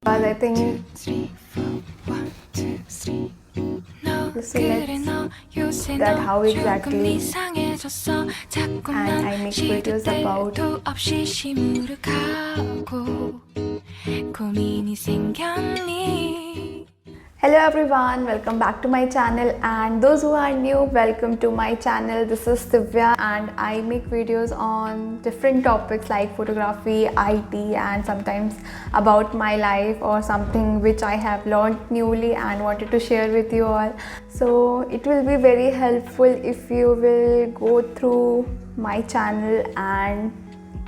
But I think this is that how exactly and I make videos about Hello everyone, welcome back to my channel, and those who are new, welcome to my channel. This is Divya and I make videos on different topics like photography, IT, and sometimes about my life or something which I have learned newly and wanted to share with you all. So it will be very helpful if you will go through my channel, and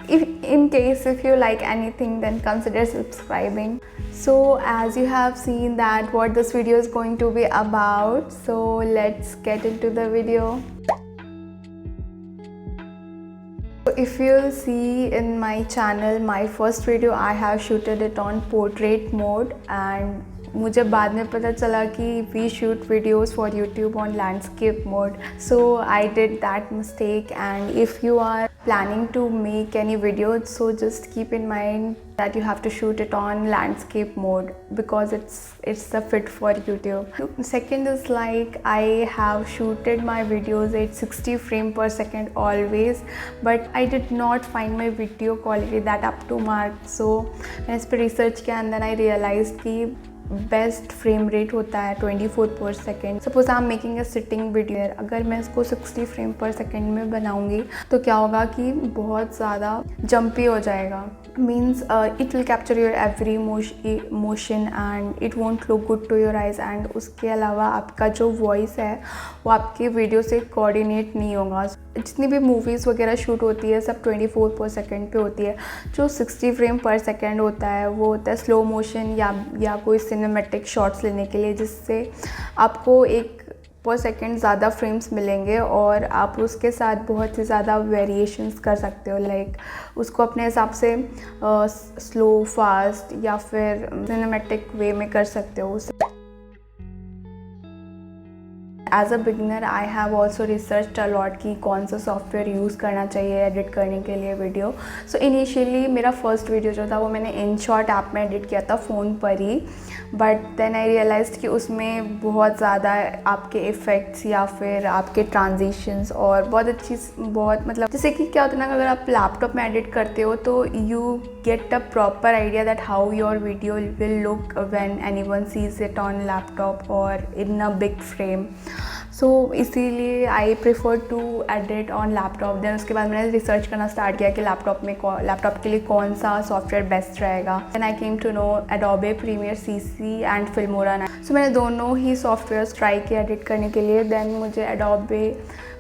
if you like anything, then consider subscribing. So as you have seen that what this video is going to be about, so let's get into the video. If you'll see in my channel, my first video I have shooted it on portrait mode, and मुझे बाद में पता चला कि we shoot videos for YouTube on landscape mode. So I did that mistake, and if you are planning to make any videos, so just keep in mind that you have to shoot it on landscape mode because it's the fit for YouTube. Second is like I have shooted my videos at 60 frame per second always, but I did not find my video quality that up to mark. So मैंने इस पर research किया and then I realized कि best frame rate होता है 24 पर second. Suppose I am making a sitting video, अगर मैं इसको 60 फ्रेम पर सेकेंड में बनाऊंगी तो क्या होगा कि बहुत ज़्यादा जंपी हो जाएगा. Means it will capture your every motion and it won't look good to your eyes. And उसके अलावा आपका जो वॉइस है वो आपकी वीडियो से कोऑर्डिनेट नहीं होगा. जितनी भी मूवीज़ वगैरह शूट होती है सब 24 पर सेकेंड पे होती है. जो 60 फ्रेम पर सेकेंड होता है वो होता है स्लो मोशन या कोई सिनेमैटिक शॉट्स लेने के लिए, जिससे आपको 1 पर सेकेंड ज़्यादा फ्रेम्स मिलेंगे और आप उसके साथ बहुत ही ज़्यादा वेरिएशंस कर सकते हो. लाइक उसको अपने हिसाब से स्लो, फास्ट या फिर सिनेमैटिक वे में कर सकते हो. As a beginner I have also research a lot कि कौन सा सॉफ्टवेयर यूज़ करना चाहिए एडिट करने के लिए वीडियो. सो इनिशियली मेरा फर्स्ट वीडियो जो था वो मैंने InShot ऐप में एडिट किया था फ़ोन पर ही, बट देन आई रियलाइज़ कि उसमें बहुत ज़्यादा आपके इफ़ेक्ट्स या फिर आपके ट्रांजिशंस और बहुत मतलब जैसे कि क्या होता है ना, अगर आप लैपटॉप में एडिट करते हो तो you get a proper idea that how your video will look when anyone sees it on laptop और in a big frame. So इसीलिए I prefer to edit on laptop. Then उसके बाद मैंने research करना start किया कि laptop के लिए कौन सा सॉफ्टवेयर बेस्ट रहेगा. Then I came to know Adobe premiere CC and Filmora 9. सो मैंने दोनों ही सॉफ्टवेयर्स ट्राई किए एडिट करने के लिए. देन मुझे एडोबे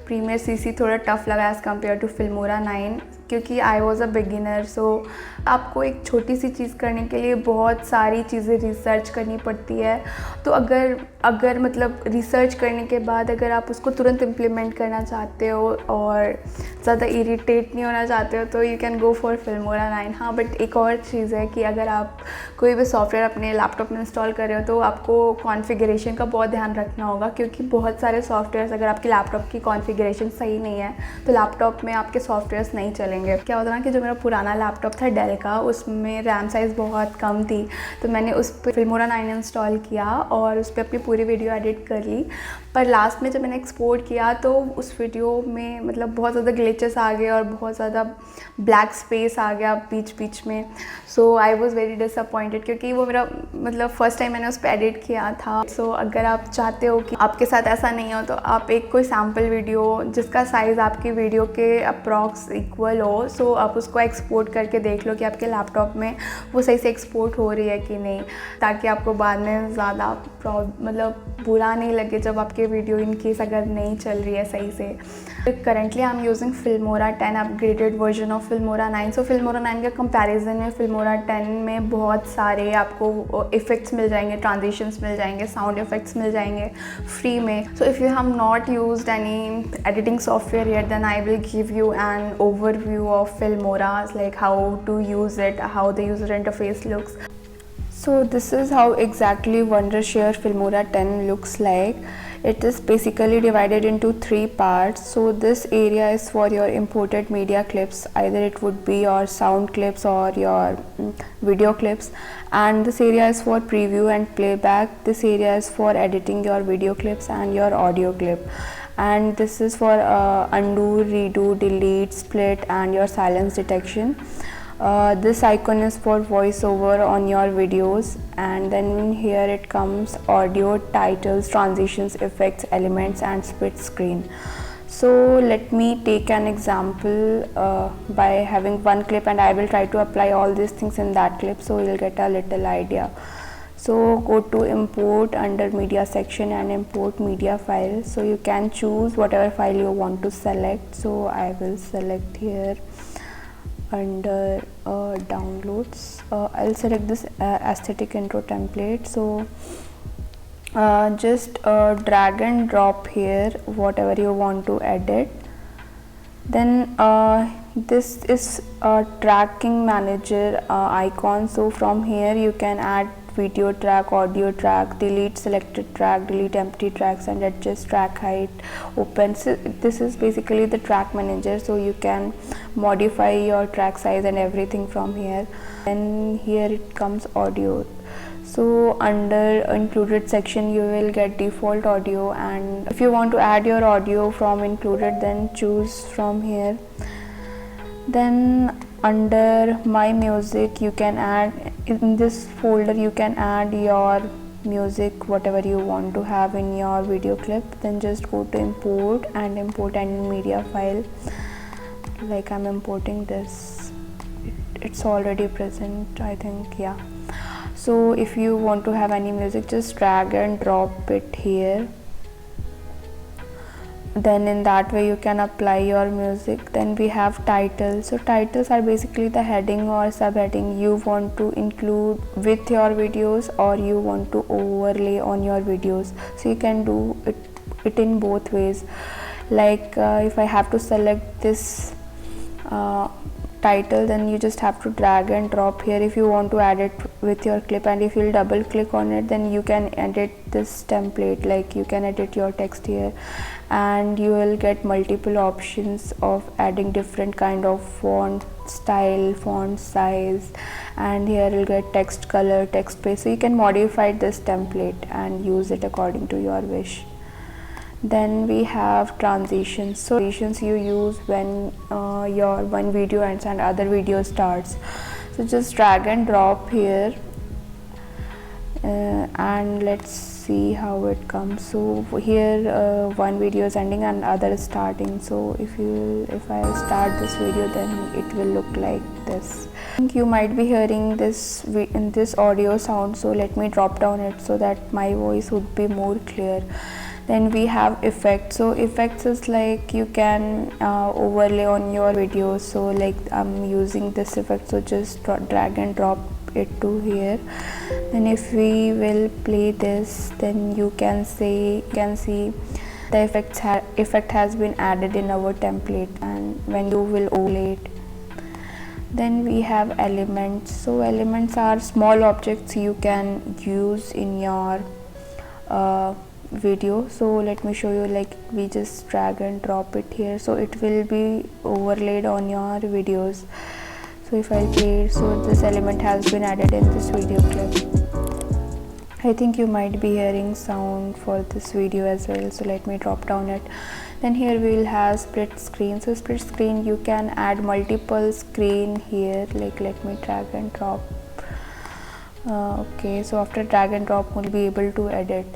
प्रीमियर CC थोड़ा टफ लगा एज़ कम्पेयर टू फिल्मोरा 9 क्योंकि आई वॉज़ अ बिगिनर. सो आपको एक छोटी सी चीज़ करने के लिए बहुत सारी चीज़ें रिसर्च करनी पड़ती है. तो अगर मतलब रिसर्च करने के बाद अगर आप उसको तुरंत इम्प्लीमेंट करना चाहते हो और ज़्यादा इरिटेट नहीं होना चाहते हो तो you can go for Filmora 9. हाँ, बट एक और चीज़ है कि अगर आप कोई भी सॉफ्टवेयर अपने लैपटॉप में इंस्टॉल कर रहे हो तो आपको कॉन्फ़िगरेशन का बहुत ध्यान रखना होगा, क्योंकि बहुत सारे सॉफ्टवेयर्स अगर आपके लैपटॉप की कॉन्फ़िगरेशन सही नहीं है तो लैपटॉप में आपके सॉफ्टवेयर्स नहीं चलेंगे. क्या होता है ना कि जो मेरा पुराना लैपटॉप था डेल का, उसमें रैम साइज़ बहुत कम थी, तो मैंने उस पर फिल्मोरा 9 इंस्टॉल किया और उस पर अपनी पूरी वीडियो एडिट कर ली. पर लास्ट में जब मैंने एक्सपोर्ट किया तो उस वीडियो में मतलब बहुत ज़्यादा ग्लिचेस आ गए और बहुत ज़्यादा ब्लैक स्पेस आ गया बीच में. So I was very disappointed क्योंकि वो मेरा मतलब फ़र्स्ट टाइम मैंने उस पर एडिट किया था. सो अगर आप चाहते हो कि आपके साथ ऐसा नहीं हो तो आप एक कोई सैम्पल वीडियो जिसका साइज़ आपकी वीडियो के अप्रॉक्स इक्वल हो, सो आप उसको एक्सपोर्ट करके देख लो कि आपके लैपटॉप में वो सही से एक्सपोर्ट हो रही है कि नहीं, ताकि आपको बाद में ज़्यादा मतलब बुरा नहीं लगे जब आपकी वीडियो इन केस अगर नहीं चल रही है सही से. Currently I am using Filmora 10 upgraded version of Filmora 9. So Filmora 9 के कंपैरिजन में फिल्मोरा 10 में बहुत सारे आपको इफ़ेक्ट्स मिल जाएंगे, ट्रांजिशंस मिल जाएंगे, साउंड इफ़ेक्ट्स मिल जाएंगे फ्री में. So if you have not used any editing software yet then I will give you an overview of Filmora, like how to use it, how the user interface looks. So this is how exactly Wondershare Filmora 10 looks like. It is basically divided into 3 parts. So this area is for your imported media clips, either it would be your sound clips or your video clips, and this area is for preview and playback. This area is for editing your video clips and your audio clip, and this is for undo, redo, delete, split and your silence detection. This icon is for voiceover on your videos, and then here it comes audio, titles, transitions, effects, elements and split screen. So let me take an example by having one clip, and I will try to apply all these things in that clip, so you'll get a little idea. So go to import under media section and import media file. So you can choose whatever file you want to select. So I will select here under downloads. I'll select this aesthetic intro template. So just drag and drop here whatever you want to edit. Then this is a tracking manager icon. So from here you can add video track, audio track, delete selected track, delete empty tracks and adjust track height, open. So this is basically the track manager, so you can modify your track size and everything from here. And here it comes audio. So under included section you will get default audio, and if you want to add your audio from included, then choose from here. Then under my music you can add, in this folder you can add your music whatever you want to have in your video clip. Then just go to import and import any media file, like I'm importing this. It's already present, I think, yeah. So if you want to have any music, just drag and drop it here. Then in that way you can apply your music. Then we have titles. So titles are basically the heading or subheading you want to include with your videos, or you want to overlay on your videos. So you can do it in both ways. Like if I have to select this title, then you just have to drag and drop here if you want to add it with your clip, and if you'll double click on it, then you can edit this template, like you can edit your text here, and you will get multiple options of adding different kind of font style, font size, and here you'll get text color, text space. So you can modify this template and use it according to your wish. Then we have transitions. So transitions you use when your one video ends and other video starts. So just drag and drop here, and let's see how it comes. So here one video is ending and other is starting. So if I start this video, then it will look like this. I think you might be hearing this in this audio sound, so let me drop down it so that my voice would be more clear. Then we have effects. So effects is like you can overlay on your videos. So like I'm using this effect, so just drag and drop it to here. And if we will play this, then you can see the effect has been added in our template, and when you will overlay it. Then we have elements. So elements are small objects you can use in your video. So let me show you, like we just drag and drop it here, so it will be overlaid on your videos. So if I play it, so this element has been added in this video clip. I think you might be hearing sound for this video as well, so let me drop down it. Then here we will have split screen. So split screen, you can add multiple screen here, like let me drag and drop. Okay, so after drag and drop we'll be able to edit.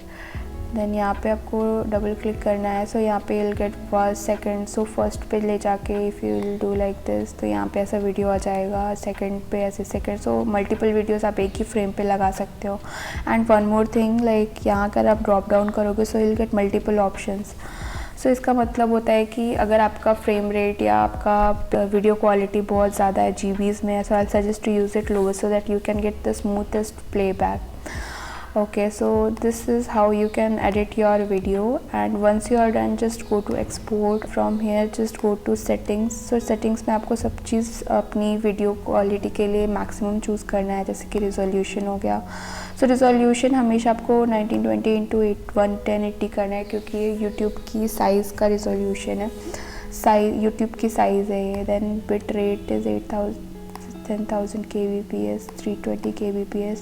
Then यहाँ पे आपको double click करना है. सो यहाँ पे will get first second. So first पे ले जाके if you will do like this, तो यहाँ पे ऐसा वीडियो आ जाएगा. सेकंड पे ऐसे सेकंड. सो मल्टीपल वीडियोस आप एक ही फ्रेम पे लगा सकते हो. And one more thing, like यहाँ अगर आप ड्रॉप डाउन करोगे so will get multiple options. So इसका मतलब होता है कि अगर आपका फ्रेम रेट या आपका वीडियो क्वालिटी बहुत ज़्यादा है जीबीज़ में, so I suggest to use it lower so that you can get the smoothest playback. Okay, so this is how you can edit your video, and once you are done, just go to export. From here just go to settings. So settings में आपको सब चीज़ अपनी video quality के लिए maximum choose करना है, जैसे कि रिजोल्यूशन हो गया. सो रिजोल्यूशन हमेशा आपको 1920x11080 करना है, क्योंकि ये यूट्यूब की साइज़ का रिजोल्यूशन है, यूट्यूब की साइज़ है ये। Then bit rate is 10,000 kbps, 320 kbps,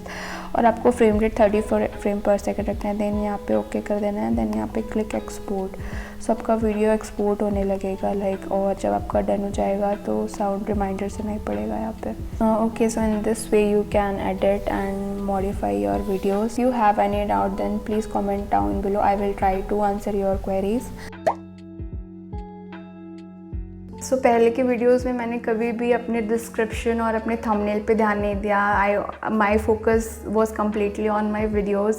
और आपको frame rate 30 frame per second रखना है। देन यहाँ पे ओके कर देना है। देन यहाँ पे क्लिक एक्सपोर्ट। सो आपका वीडियो एक्सपोर्ट होने लगेगा और जब आपका डन हो जाएगा तो साउंड रिमाइंडर से नहीं पड़ेगा यहाँ पे। Okay, so in this way you can edit and modify your videos. You have any doubt then please comment down below, I will try to answer your queries. So पहले के videos में मैंने कभी भी अपने डिस्क्रिप्शन और अपने thumbnail पे ध्यान नहीं दिया। My focus was completely on my videos.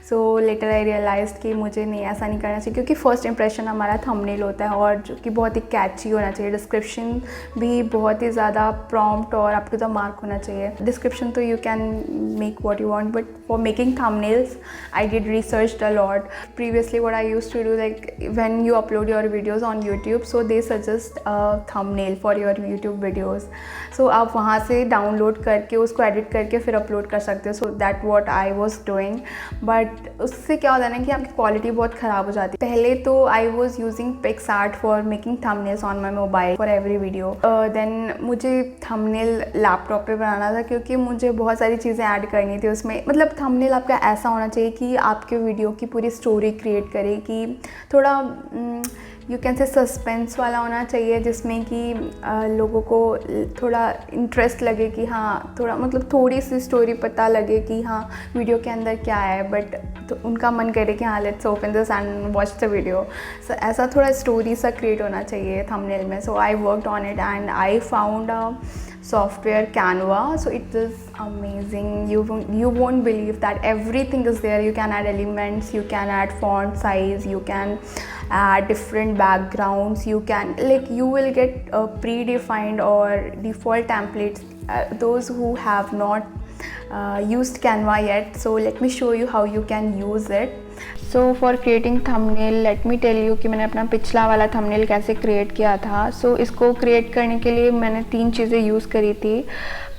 So later I realise कि मुझे नहीं, ऐसा नहीं करना चाहिए, क्योंकि फर्स्ट इंप्रेशन हमारा थंबनेल होता है और जो कि बहुत ही कैची होना चाहिए। डिस्क्रिप्शन भी बहुत ही ज़्यादा प्रॉम्प्ट और अप टू द मार्क होना चाहिए। डिस्क्रिप्शन तो you can make what you want, but for making thumbnails I did research a lot. Previously what I used to do, like when you upload your videos on YouTube, so they suggest thumbnail for your YouTube videos. So आप वहाँ से download करके उसको edit करके फिर upload कर सकते हो। So that what I was doing, but उससे क्या होता है ना कि आपकी क्वालिटी बहुत ख़राब हो जाती है। पहले तो I was using PicsArt for making thumbnails on my mobile for every video. Then मुझे थंबनेल लैपटॉप पे बनाना था, क्योंकि मुझे बहुत सारी चीज़ें ऐड करनी थी उसमें। मतलब थंबनेल आपका ऐसा होना चाहिए कि आपके वीडियो की पूरी स्टोरी क्रिएट करे, कि थोड़ा यू कैन से सस्पेंस वाला होना चाहिए, जिसमें कि लोगों को थोड़ा इंटरेस्ट लगे कि हाँ, थोड़ा मतलब थोड़ी सी स्टोरी पता लगे कि हाँ वीडियो के अंदर क्या है, बट तो उनका मन करे कि हाँ let's open this and watch the video. So ऐसा थोड़ा स्टोरी सा क्रिएट होना चाहिए थंबनेल में। So I worked on it and I found a software Canva. So it is amazing. You won't believe that everything is there. You can add elements, you can add font size, you can add different backgrounds, you can, like, you will get predefined or default templates. Those who have not used Canva yet, so let me show you how you can use it. So for creating thumbnail let me tell you कि मैंने अपना पिछला वाला thumbnail कैसे create किया था। सो इसको create करने के लिए मैंने 3 चीज़ें यूज़ करी थी।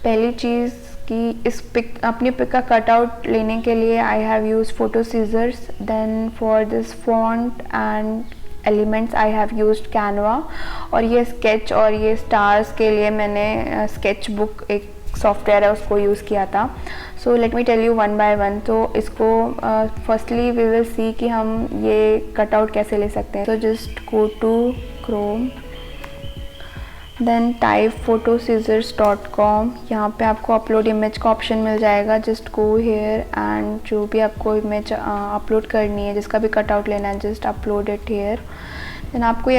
पहली चीज़ कि अपनी पिक का कटआउट लेने के लिए I have use photo scissors. Then for this font and elements I have used Canva. और ये स्केच और ये स्टार्स के लिए मैंने स्केच बुक एक सॉफ्टवेयर है उसको यूज़ किया था। So let me tell you one by one. तो इसको फर्स्टली वी विल सी कि हम ये कटआउट कैसे ले सकते हैं। So just go to Chrome, then type photoscissors.com। यहाँ पे आपको अपलोड इमेज का ऑप्शन मिल जाएगा। जस्ट गो हेयर एंड जो भी आपको इमेज अपलोड करनी है, जिसका भी कटआउट लेना है, just upload it here. Then आपको ये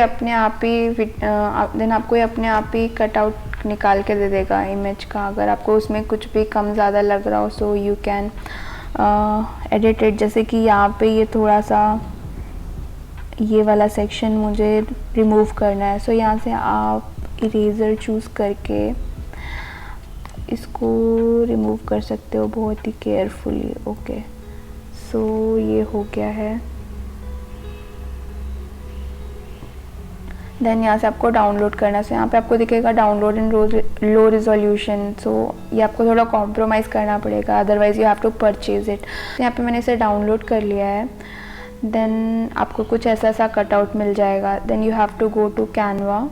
अपने आप ही कटआउट निकाल के दे देगा इमेज का। अगर आपको उसमें कुछ भी कम ज़्यादा लग रहा हो, so you can edit it. जैसे कि यहाँ पे ये थोड़ा सा ये वाला सेक्शन मुझे रिमूव करना है। सो यहाँ से आप इरेज़र चूज़ करके इसको रिमूव कर सकते हो बहुत ही केयरफुली। ओके, सो ये हो गया है। देन यहाँ से आपको डाउनलोड करना है। सो यहाँ पे आपको दिखेगा डाउनलोड इन लो रिजोल्यूशन। सो ये आपको थोड़ा कॉम्प्रोमाइज़ करना पड़ेगा, otherwise you have to purchase it. तो यहाँ पे मैंने इसे डाउनलोड कर लिया है। देन आपको कुछ ऐसा कटआउट मिल जाएगा। Then you have to go to Canva.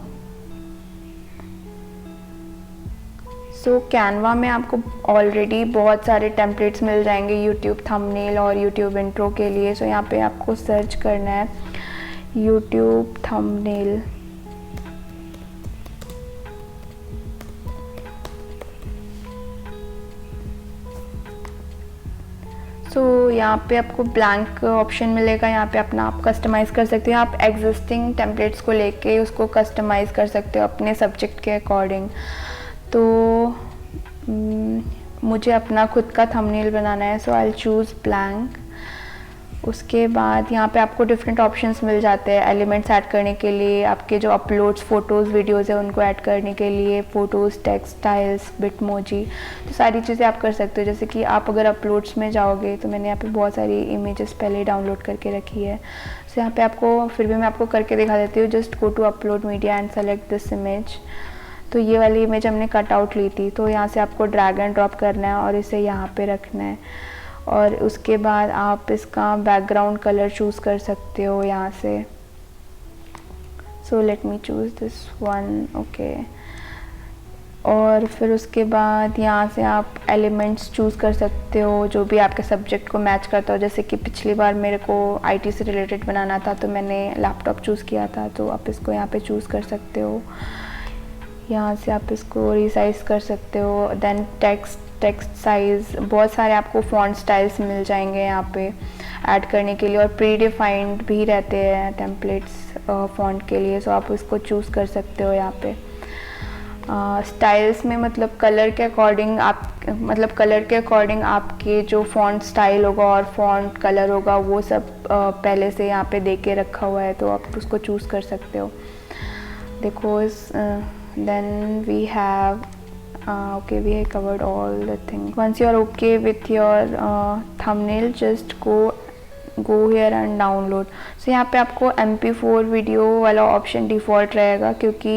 So Canva में आपको ऑलरेडी बहुत सारे टेम्पलेट्स मिल जाएंगे यूट्यूब थंबनेल और यूट्यूब इंट्रो के लिए। सो यहाँ पे आपको सर्च करना है यूट्यूब थंबनेल। सो यहाँ पे आपको ब्लैंक ऑप्शन मिलेगा। यहाँ पे अपना आप कस्टमाइज़ कर सकते हो। आप एग्जिस्टिंग टेम्पलेट्स को लेके उसको कस्टमाइज़ कर सकते हो अपने सब्जेक्ट के अकॉर्डिंग। तो मुझे अपना खुद का थंबनेल बनाना है, so I will choose blank. उसके बाद यहाँ पे आपको डिफरेंट ऑप्शंस मिल जाते हैं एलिमेंट्स ऐड करने के लिए, आपके जो अपलोड्स फ़ोटोज़ वीडियोज़ है उनको ऐड करने के लिए, फ़ोटोज़, टेक्स्ट, स्टाइल्स, बिटमोजी, तो सारी चीज़ें आप कर सकते हो। जैसे कि आप अगर अपलोड्स में जाओगे तो मैंने यहाँ पे बहुत सारी इमेजेस पहले डाउनलोड करके रखी है। सो यहाँ पे आपको फिर भी मैं आपको करके दिखा देती हूँ। Just go to upload media and select this image. तो ये वाली इमेज हमने कट आउट ली थी, तो यहाँ से आपको ड्रैग एंड ड्रॉप करना है और इसे यहाँ पे रखना है। और उसके बाद आप इसका बैकग्राउंड कलर चूज़ कर सकते हो यहाँ से। सो let me choose this one, okay. और फिर उसके बाद यहाँ से आप एलिमेंट्स चूज़ कर सकते हो जो भी आपके सब्जेक्ट को मैच करता हो। जैसे कि पिछली बार मेरे को आईटी से रिलेटेड बनाना था तो मैंने लैपटॉप चूज़ किया था, तो आप इसको यहाँ पे चूज़ कर सकते हो। यहाँ से आप इसको रिसाइज़ कर सकते हो। देन टेक्स्ट साइज़, बहुत सारे आपको फॉन्ट स्टाइल्स मिल जाएंगे यहाँ पे ऐड करने के लिए, और प्री डिफाइंड भी रहते हैं टेम्पलेट्स फॉन्ट के लिए, सो आप उसको चूज़ कर सकते हो यहाँ पे। स्टाइल्स में मतलब कलर के अकॉर्डिंग आपके जो फॉन्ट स्टाइल होगा और फॉन्ट कलर होगा वो सब पहले से यहाँ पे दे के रखा हुआ है, तो आप उसको चूज़ कर सकते हो। देखो then we have okay, we have covered all the things. Once you are okay with your thumbnail, just go here and download. So यहाँ पे आपको MP4 वीडियो वाला ऑप्शन डिफ़ॉल्ट रहेगा, क्योंकि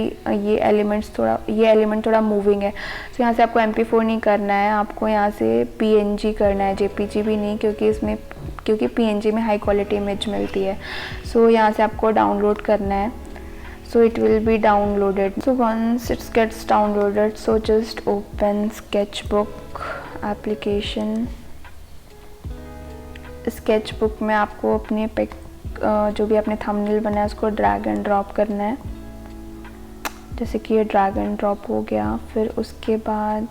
ये एलिमेंट थोड़ा मूविंग है। तो यहाँ से आपको MP4 नहीं करना है, आपको यहाँ से PNG करना है, JPG भी नहीं, क्योंकि PNG में हाई क्वालिटी इमेज मिलती है। सो यहाँ से आपको डाउनलोड करना है, so it will be downloaded. So once it gets downloaded, so just open Sketchbook application. Sketchbook में आपको अपने पिक जो भी आपने थंबनेल बनाया है उसको ड्रैग एंड ड्रॉप करना है। जैसे कि ये ड्रैग एंड ड्रॉप हो गया। फिर उसके बाद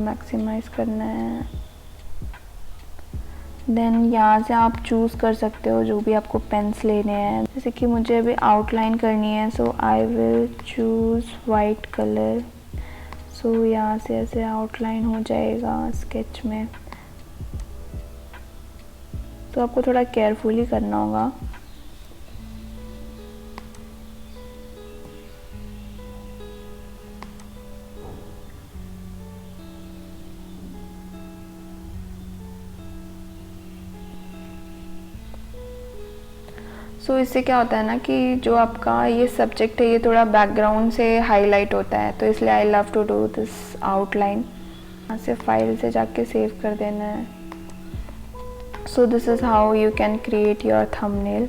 मैक्सिमाइज़ करना है। देन यहाँ से आप चूज़ कर सकते हो जो भी आपको पेन्स लेने हैं। जैसे कि मुझे अभी आउटलाइन करनी है, so I will choose white colour. So यहाँ से ऐसे आउटलाइन हो जाएगा स्केच में। तो आपको थोड़ा केयरफुली करना होगा। सो इससे क्या होता है ना कि जो आपका ये सब्जेक्ट है ये थोड़ा बैकग्राउंड से हाईलाइट होता है, तो इसलिए I love to do this outline. यहाँ से फाइल से जाके सेव कर देना है। So this is how you can create your thumbnail.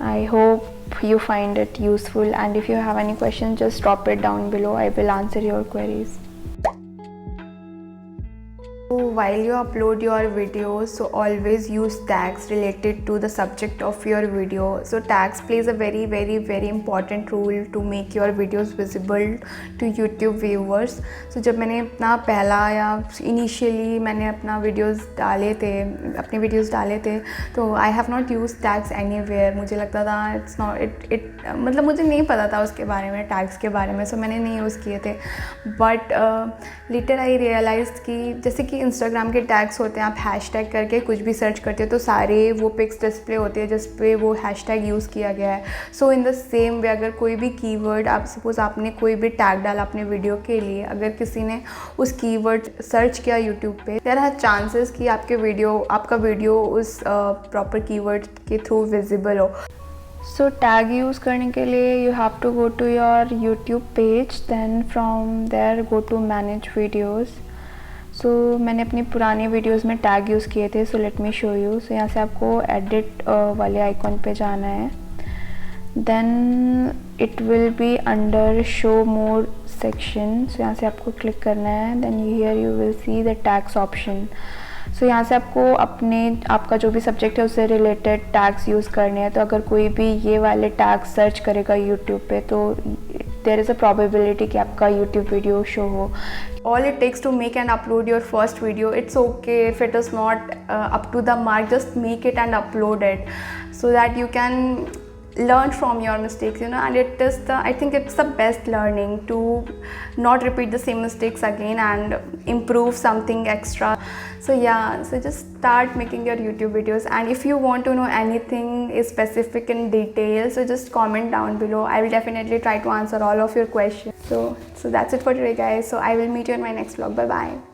I hope you find it useful, and if you have any questions, just drop it down below. I will answer your queries. So while you upload your videos, so always use tags related to the subject of your video. So tags plays a very important role to make your videos visible to YouTube viewers. So जब मैंने अपना पहला या initially मैंने अपने videos डाले थे तो I have not used tags anywhere. मुझे लगता था मतलब मुझे नहीं पता था उसके बारे में, टैग्स के बारे में, सो मैंने नहीं यूज़ किए थे। बट लेटर आई रियलाइज़ कि जैसे कि इंस्टाग्राम के टैग्स होते हैं, आप हैशटैग करके कुछ भी सर्च करते हो तो सारे वो पिक्स डिस्प्ले होते हैं जिस पे वो हैशटैग यूज़ किया गया है। सो इन द सेम वे अगर कोई भी कीवर्ड, आप सपोज़ आपने कोई भी टैग डाला अपने वीडियो के लिए, अगर किसी ने उस कीवर्ड सर्च किया यूट्यूब पे, देयर आर चांसेस कि आपका वीडियो उस प्रॉपर कीवर्ड के थ्रू विजिबल हो। सो टैग यूज़ करने के लिए you have to go to your YouTube page, then from there go to manage videos. So मैंने अपनी पुरानी वीडियोस में टैग यूज़ किए थे, so let me show you. So यहाँ से आपको एडिट वाले आइकॉन पे जाना है, then it will be under show more section. So यहाँ से आपको क्लिक करना है, then here you will see the tags option. So यहाँ से आपको आपका जो भी सब्जेक्ट है उससे रिलेटेड टैग्स यूज़ करने हैं। तो अगर कोई भी ये वाले टैग्स सर्च करेगा यूट्यूब पे तो देयर इज़ अ प्रोबेबिलिटी कि आपका यूट्यूब वीडियो शो हो। All it takes to make and upload your first video. It's okay if it is not up to the mark, just make it and upload it so that you can learn from your mistakes, and I think it's the best learning to not repeat the same mistakes again and improve something extra. So yeah, so just start making your YouTube videos, and if you want to know anything specific in detail, so just comment down below. I will definitely try to answer all of your questions. So that's it for today, guys. So I will meet you in my next vlog. Bye bye.